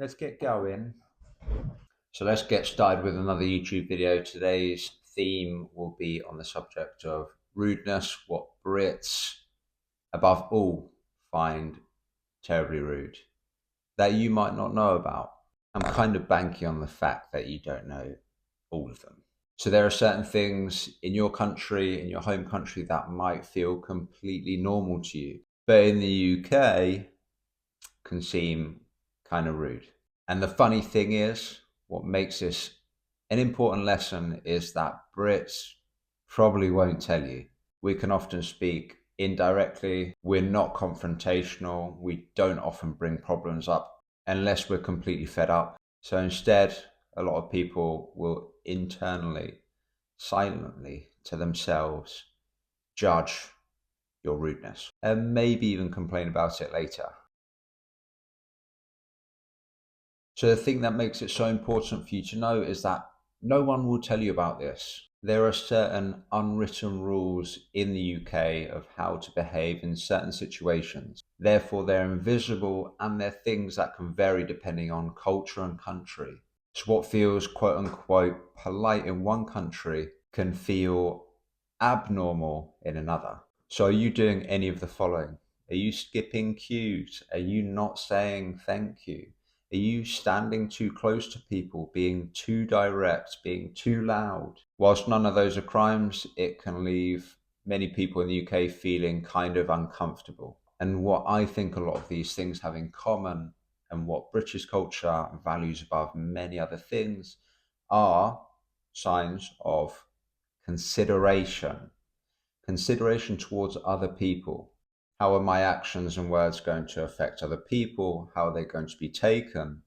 Let's get going. So let's get started with another YouTube video. Today's theme will be on the subject of rudeness, what Brits, above all, find terribly rude that you might not know about. I'm kind of banking on the fact that you don't know all of them. So there are certain things in your country, in your home country, that might feel completely normal to you, but in the UK can seem kind of rude. And the funny thing is, what makes this an important lesson is that Brits probably won't tell you. We can often speak indirectly, we're not confrontational, we don't often bring problems up unless we're completely fed up. So instead, a lot of people will internally, silently to themselves, judge your rudeness and maybe even complain about it later. So the thing that makes it so important for you to know is that no one will tell you about this. There are certain unwritten rules in the UK of how to behave in certain situations. Therefore, they're invisible and they're things that can vary depending on culture and country. So what feels quote unquote polite in one country can feel abnormal in another. So are you doing any of the following? Are you skipping cues? Are you not saying thank you? Are you standing too close to people, being too direct, being too loud? Whilst none of those are crimes, it can leave many people in the UK feeling kind of uncomfortable. And what I think a lot of these things have in common, and what British culture values above many other things, are signs of consideration. Consideration towards other people. How are my actions and words going to affect other people? How are they going to be taken?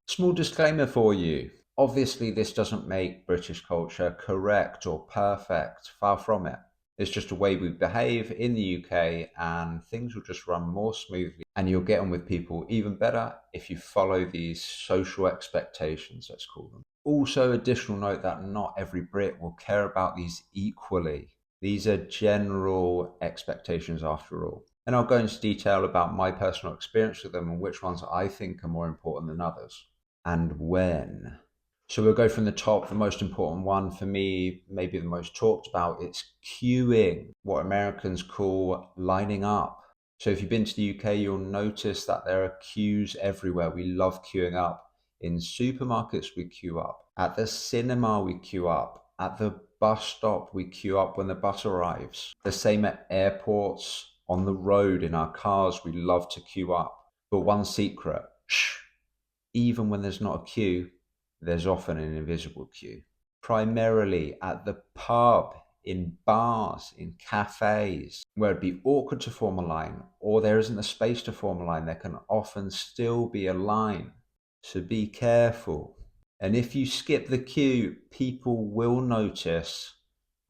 Small disclaimer for you. Obviously, this doesn't make British culture correct or perfect. Far from it. It's just a way we behave in the UK, and things will just run more smoothly. And you'll get on with people even better if you follow these social expectations, let's call them. Also, additional note that not every Brit will care about these equally. These are general expectations after all. And I'll go into detail about my personal experience with them and which ones I think are more important than others and when. So we'll go from the top. The most important one for me, maybe the most talked about, it's queuing, what Americans call lining up. So if you've been to the UK, you'll notice that there are queues everywhere. We love queuing up. In supermarkets, we queue up. At the cinema, we queue up. At the bus stop, we queue up when the bus arrives. The same at airports, on the road, in our cars, we love to queue up. But one secret, shh, even when there's not a queue, there's often an invisible queue. Primarily at the pub, in bars, in cafes, where it'd be awkward to form a line, or there isn't the space to form a line, there can often still be a line. So be careful. And if you skip the queue, people will notice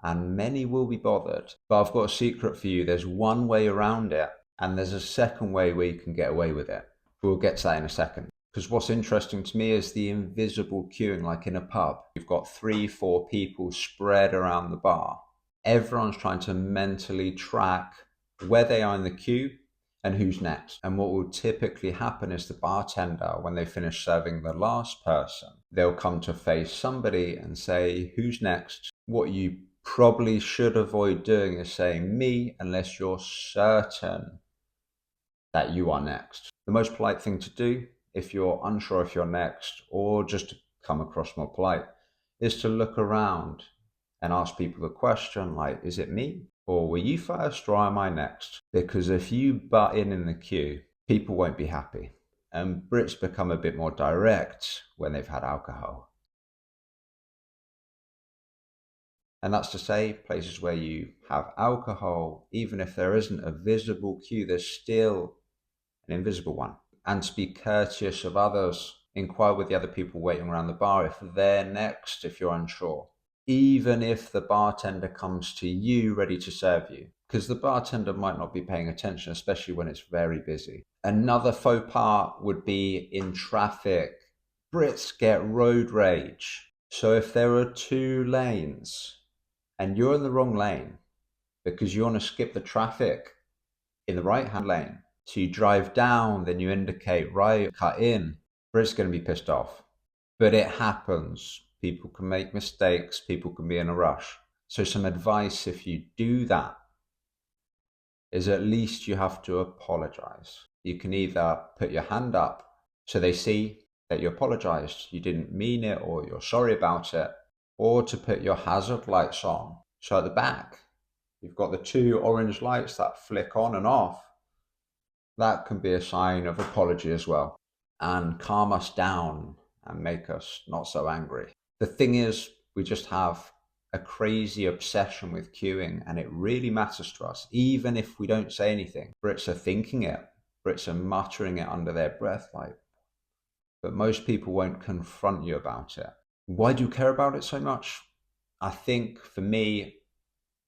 and many will be bothered. But I've got a secret for you. There's one way around it, and there's a second way where you can get away with it. We'll get to that in a second. Because what's interesting to me is the invisible queuing, like in a pub. You've got 3, 4 people spread around the bar. Everyone's trying to mentally track where they are in the queue and who's next. And what will typically happen is the bartender, when they finish serving the last person, they'll come to face somebody and say, who's next? What you probably should avoid doing is saying me unless you're certain that you are next. The most polite thing to do, if you're unsure if you're next, or just to come across more polite, is to look around and ask people the question like, is it me? Or were you first or am I next? Because if you butt in the queue, people won't be happy. And Brits become a bit more direct when they've had alcohol. And that's to say, places where you have alcohol, even if there isn't a visible queue, there's still an invisible one. And to be courteous of others, inquire with the other people waiting around the bar if they're next, if you're unsure. Even if the bartender comes to you ready to serve you, because the bartender might not be paying attention, especially when it's very busy. Another faux pas would be in traffic. Brits get road rage. So if there are 2 lanes, and you're in the wrong lane because you want to skip the traffic in the right hand lane, So you drive down, then you indicate right, cut in. Brit's going to be pissed off. But it happens. People can make mistakes. People can be in a rush. So some advice, if you do that, is at least you have to apologize. You can either put your hand up so they see that you apologized, you didn't mean it, or you're sorry about it, or to put your hazard lights on. So at the back, you've got the two orange lights that flick on and off. That can be a sign of apology as well, and calm us down and make us not so angry. The thing is, we just have a crazy obsession with queuing, and it really matters to us, even if we don't say anything. Brits are thinking it, Brits are muttering it under their breath, like, but most people won't confront you about it. Why do you care about it so much? I think for me,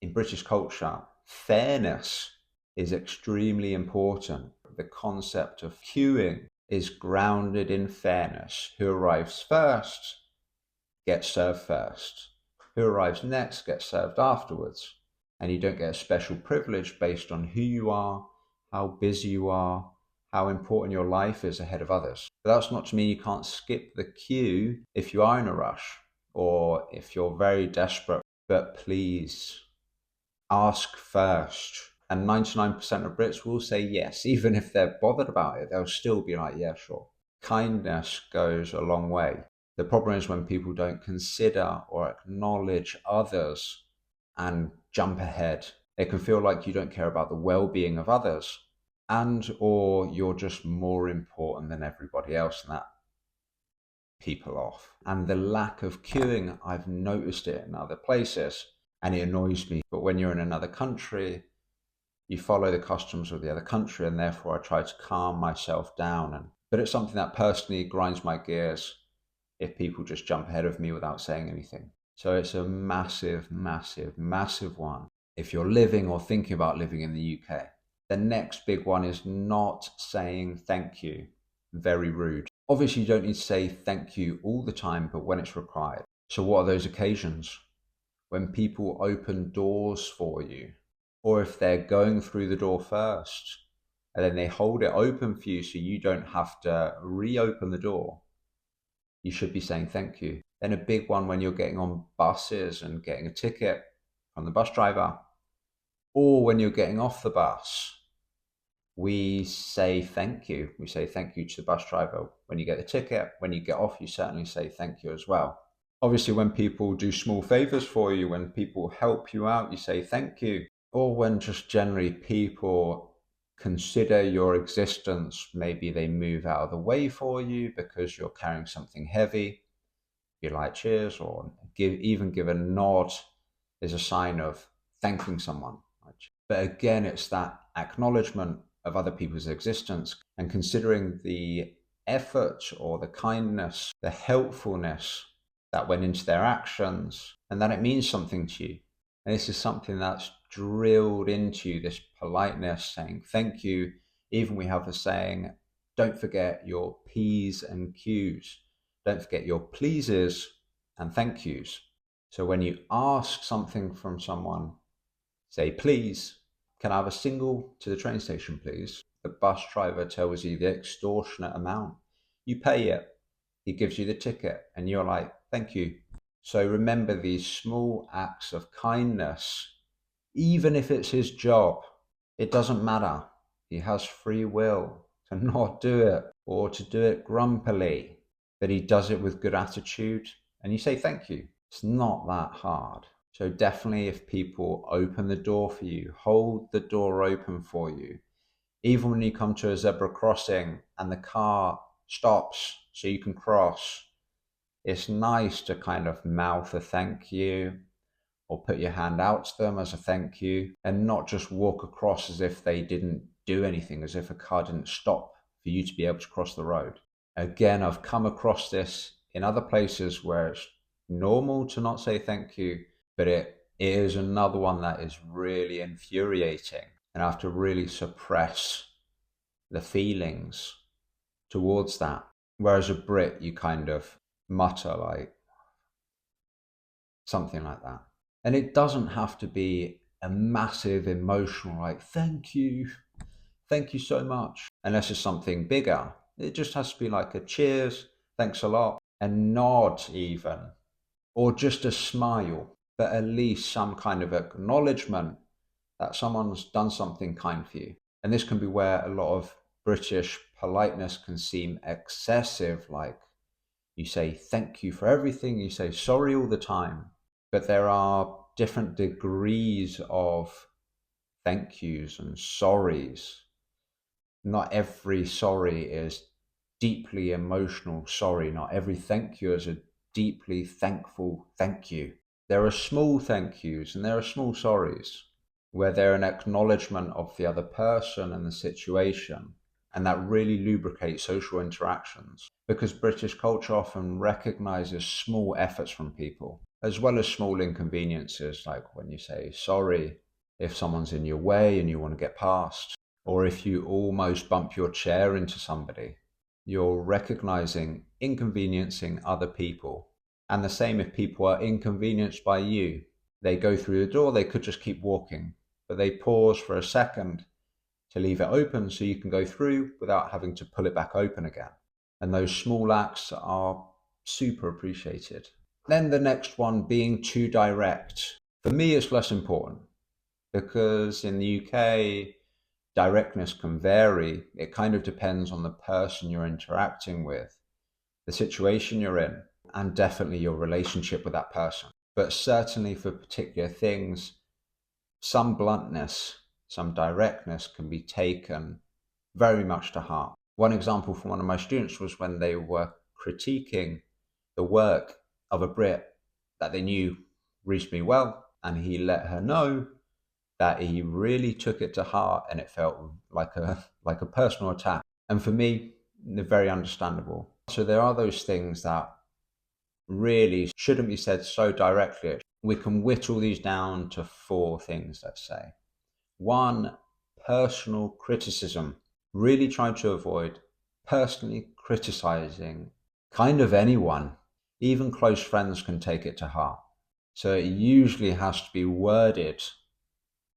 in British culture, fairness is extremely important. The concept of queuing is grounded in fairness. Who arrives first gets served first. Who arrives next gets served afterwards. And you don't get a special privilege based on who you are, how busy you are, how important your life is ahead of others. But that's not to mean you can't skip the queue if you are in a rush or if you're very desperate. But please ask first. And 99% of Brits will say yes. Even if they're bothered about it, they'll still be like, yeah, sure. Kindness goes a long way. The problem is when people don't consider or acknowledge others and jump ahead. It can feel like you don't care about the well-being of others, and or you're just more important than everybody else, and that people off. And the lack of queuing, I've noticed it in other places, and it annoys me. But when you're in another country, you follow the customs of the other country, and therefore I try to calm myself down. But it's something that personally grinds my gears if people just jump ahead of me without saying anything. So it's a massive, massive, massive one if you're living or thinking about living in the UK. The next big one is not saying thank you. Very rude. Obviously, you don't need to say thank you all the time, but when it's required. So what are those occasions? When people open doors for you, or if they're going through the door first, and then they hold it open for you so you don't have to reopen the door, you should be saying thank you. Then a big one when you're getting on buses and getting a ticket from the bus driver, or when you're getting off the bus, we say thank you. We say thank you to the bus driver when you get the ticket. When you get off, you certainly say thank you as well. Obviously, when people do small favors for you, when people help you out, you say thank you. Or when just generally people consider your existence, maybe they move out of the way for you because you're carrying something heavy. You like cheers or even give a nod is a sign of thanking someone. But again, it's that acknowledgement of other people's existence and considering the effort or the kindness, the helpfulness that went into their actions, and that it means something to you. And this is something that's drilled into you, this politeness, saying thank you. Even we have the saying, don't forget your P's and Q's. Don't forget your pleases and thank yous. So when you ask something from someone, say, please, can I have a single to the train station, please? The bus driver tells you the extortionate amount. You pay it. He gives you the ticket and you're like, thank you. So remember these small acts of kindness, even if it's his job, it doesn't matter. He has free will to not do it or to do it grumpily, but he does it with good attitude and you say thank you. It's not that hard. So definitely if people open the door for you, hold the door open for you. Even when you come to a zebra crossing and the car stops so you can cross, it's nice to kind of mouth a thank you or put your hand out to them as a thank you and not just walk across as if they didn't do anything, as if a car didn't stop for you to be able to cross the road. Again, I've come across this in other places where it's normal to not say thank you, but it is another one that is really infuriating and I have to really suppress the feelings towards that. Whereas a Brit, you kind of mutter like something like that. And it doesn't have to be a massive emotional, like, thank you, thank you so much. Unless it's something bigger, it just has to be like a cheers, thanks a lot, a nod even, or just a smile, but at least some kind of acknowledgement that someone's done something kind for you. And this can be where a lot of British politeness can seem excessive, like you say thank you for everything, you say sorry all the time. But there are different degrees of thank yous and sorries. Not every sorry is deeply emotional sorry. Not every thank you is a deeply thankful thank you. There are small thank yous and there are small sorries where they're an acknowledgement of the other person and the situation. And that really lubricates social interactions because British culture often recognizes small efforts from people, as well as small inconveniences, like when you say sorry if someone's in your way and you want to get past, or if you almost bump your chair into somebody. You're recognizing inconveniencing other people. And the same if people are inconvenienced by you. They go through the door, they could just keep walking, but they pause for a second to leave it open so you can go through without having to pull it back open again. And those small acts are super appreciated. Then the next one, being too direct. For me, it's less important because in the UK, directness can vary. It kind of depends on the person you're interacting with, the situation you're in, and definitely your relationship with that person. But certainly for particular things, some bluntness, some directness can be taken very much to heart. One example from one of my students was when they were critiquing the work of a Brit that they knew reasonably well, and he let her know that he really took it to heart and it felt like a personal attack. And for me, they're very understandable. So there are those things that really shouldn't be said so directly. We can whittle these down to four things, let's say. One, personal criticism. Really try to avoid personally criticizing kind of anyone. Even close friends can take it to heart. So it usually has to be worded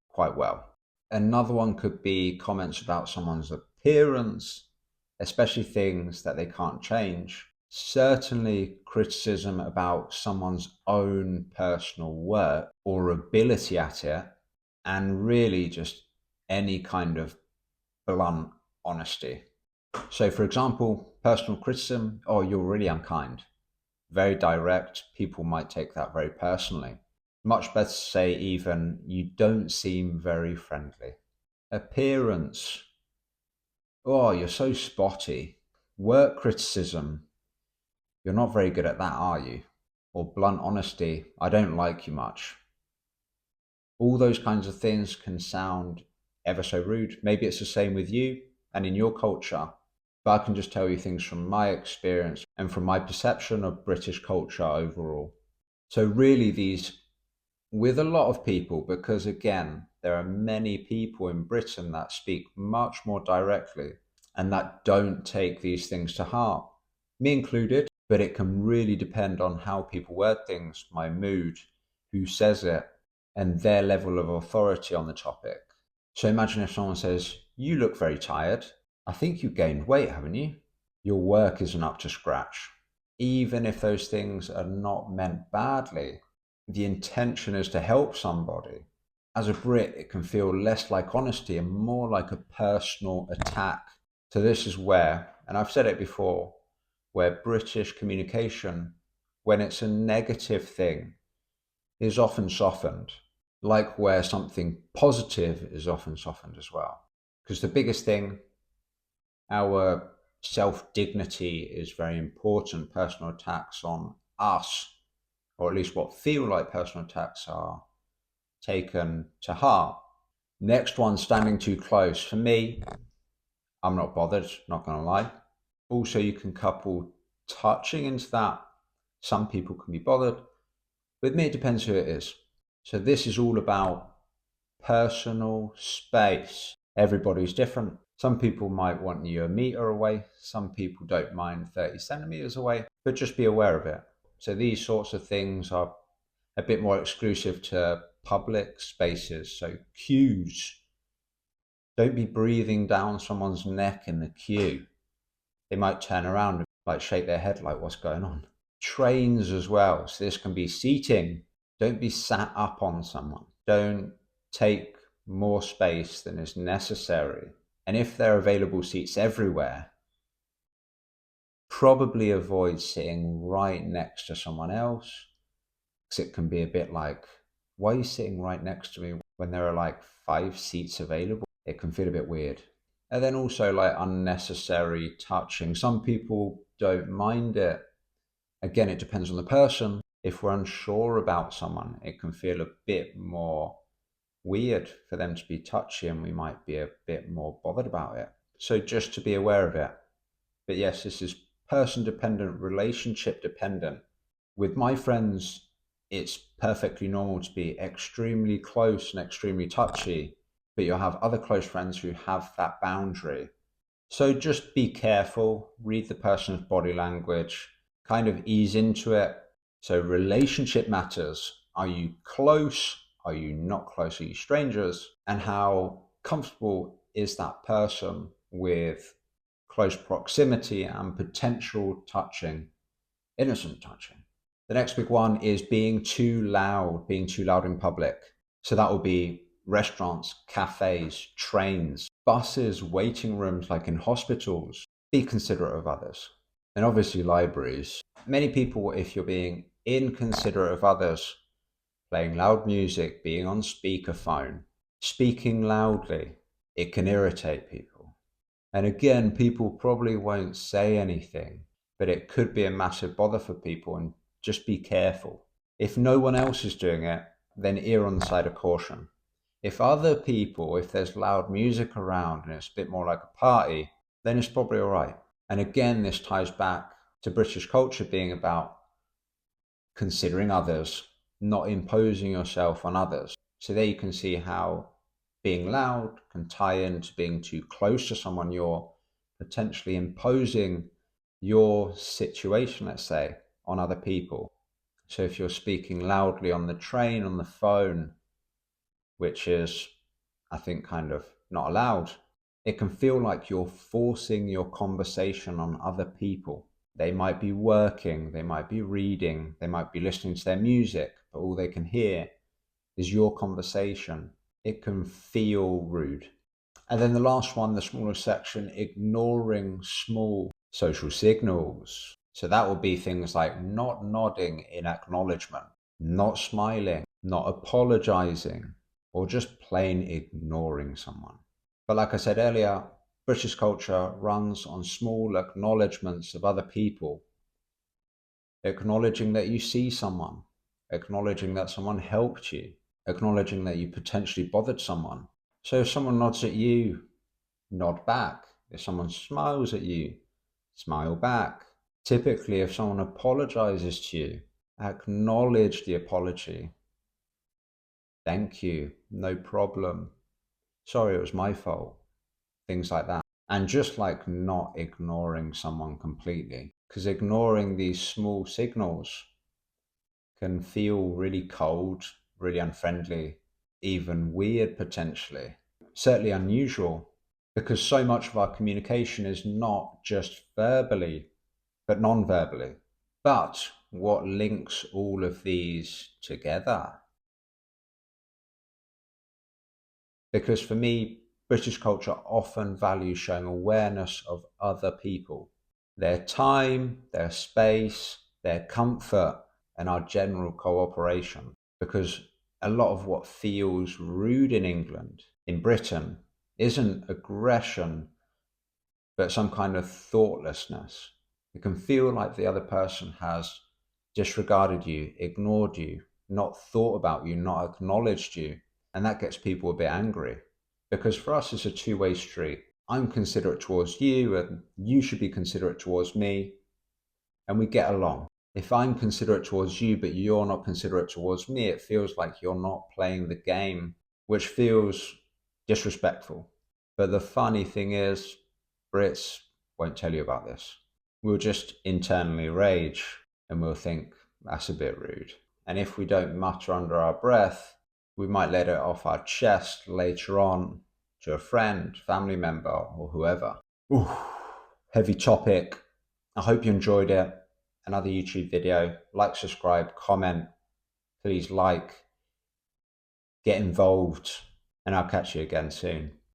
quite well. Another one could be comments about someone's appearance, especially things that they can't change. Certainly, criticism about someone's own personal work or ability at it, and really just any kind of blunt honesty. So, for example, personal criticism, oh, you're really unkind. Very direct. People might take that very personally. Much better to say, even, you don't seem very friendly. Appearance, oh, you're so spotty. Work criticism, you're not very good at that, are you? Or blunt honesty, I don't like you much. All those kinds of things can sound ever so rude. Maybe it's the same with you and in your culture, but I can just tell you things from my experience and from my perception of British culture overall. So, really, these, with a lot of people, because again, there are many people in Britain that speak much more directly and that don't take these things to heart, me included, but it can really depend on how people word things, my mood, who says it, and their level of authority on the topic. So imagine if someone says, you look very tired. I think you gained weight, haven't you? Your work isn't up to scratch. Even if those things are not meant badly, the intention is to help somebody. As a Brit, it can feel less like honesty and more like a personal attack. So this is where, and I've said it before, where British communication, when it's a negative thing, is often softened, like where something positive is often softened as well. Because the biggest thing, our self dignity is very important. Personal attacks on us, or at least what feel like personal attacks, are taken to heart. Next one, standing too close. For me, I'm not bothered, not going to lie. Also, you can couple touching into that. Some people can be bothered. With me, it depends who it is. So this is all about personal space. Everybody's different. Some people might want you a meter away. Some people don't mind 30 centimeters away, but just be aware of it. So these sorts of things are a bit more exclusive to public spaces. So queues, Don't be breathing down someone's neck in the queue. They might turn around and like shake their head like, what's going on? Trains as well. So this can be seating. Don't be sat up on someone. Don't take more space than is necessary. And if there are available seats everywhere, probably avoid sitting right next to someone else, because it can be a bit like, why are you sitting right next to me when there are like 5 seats available? It can feel a bit weird. And then also like unnecessary touching. Some people don't mind it. Again, it depends on the person. If we're unsure about someone, it can feel a bit more weird for them to be touchy, and we might be a bit more bothered about it. So just to be aware of it. But yes, this is person dependent, relationship dependent. With my friends, it's perfectly normal to be extremely close and extremely touchy, but you'll have other close friends who have that boundary. So just be careful, read the person's body language, kind of ease into it. So relationship matters. Are you close? Are you not close? Are you strangers? And how comfortable is that person with close proximity and potential touching, innocent touching? The next big one is being too loud in public. So that will be restaurants, cafes, trains, buses, waiting rooms like in hospitals. Be considerate of others. And obviously libraries. Many people, if you're being inconsiderate of others, playing loud music, being on speakerphone, speaking loudly, it can irritate people. And again, people probably won't say anything, but it could be a massive bother for people, and just be careful. If no one else is doing it, then err on the side of caution. If other people, if there's loud music around and it's a bit more like a party, then it's probably all right. And again, this ties back to British culture being about considering others, not imposing yourself on others. So there you can see how being loud can tie into being too close to someone. You're potentially imposing your situation, let's say, on other people. So if you're speaking loudly on the train, on the phone, which is, I think, kind of not allowed, it can feel like you're forcing your conversation on other people. They might be working, they might be reading, they might be listening to their music, but all they can hear is your conversation. It can feel rude. And then the last one, the smaller section, ignoring small social signals. So that would be things like not nodding in acknowledgement, not smiling, not apologizing, or just plain ignoring someone. But like I said earlier, British culture runs on small acknowledgements of other people, acknowledging that you see someone, acknowledging that someone helped you, acknowledging that you potentially bothered someone. So if someone nods at you, nod back. If someone smiles at you, smile back. Typically, if someone apologizes to you, acknowledge the apology. Thank you, no problem. Sorry, it was my fault. Things like that. And just like not ignoring someone completely, because ignoring these small signals can feel really cold, really unfriendly, even weird potentially, certainly unusual, because so much of our communication is not just verbally, but non-verbally. But what links all of these together? Because for me, British culture often values showing awareness of other people, their time, their space, their comfort, and our general cooperation. Because a lot of what feels rude in England, in Britain, isn't aggression, but some kind of thoughtlessness. It can feel like the other person has disregarded you, ignored you, not thought about you, not acknowledged you. And that gets people a bit angry. Because for us, it's a two-way street. I'm considerate towards you, and you should be considerate towards me, and we get along. If I'm considerate towards you, but you're not considerate towards me, it feels like you're not playing the game, which feels disrespectful. But the funny thing is, Brits won't tell you about this. We'll just internally rage and we'll think that's a bit rude. And if we don't mutter under our breath, we might let it off our chest later on to a friend, family member, or whoever. Ooh, heavy topic. I hope you enjoyed it. Another YouTube video. Like, subscribe, comment. Please like, get involved, and I'll catch you again soon.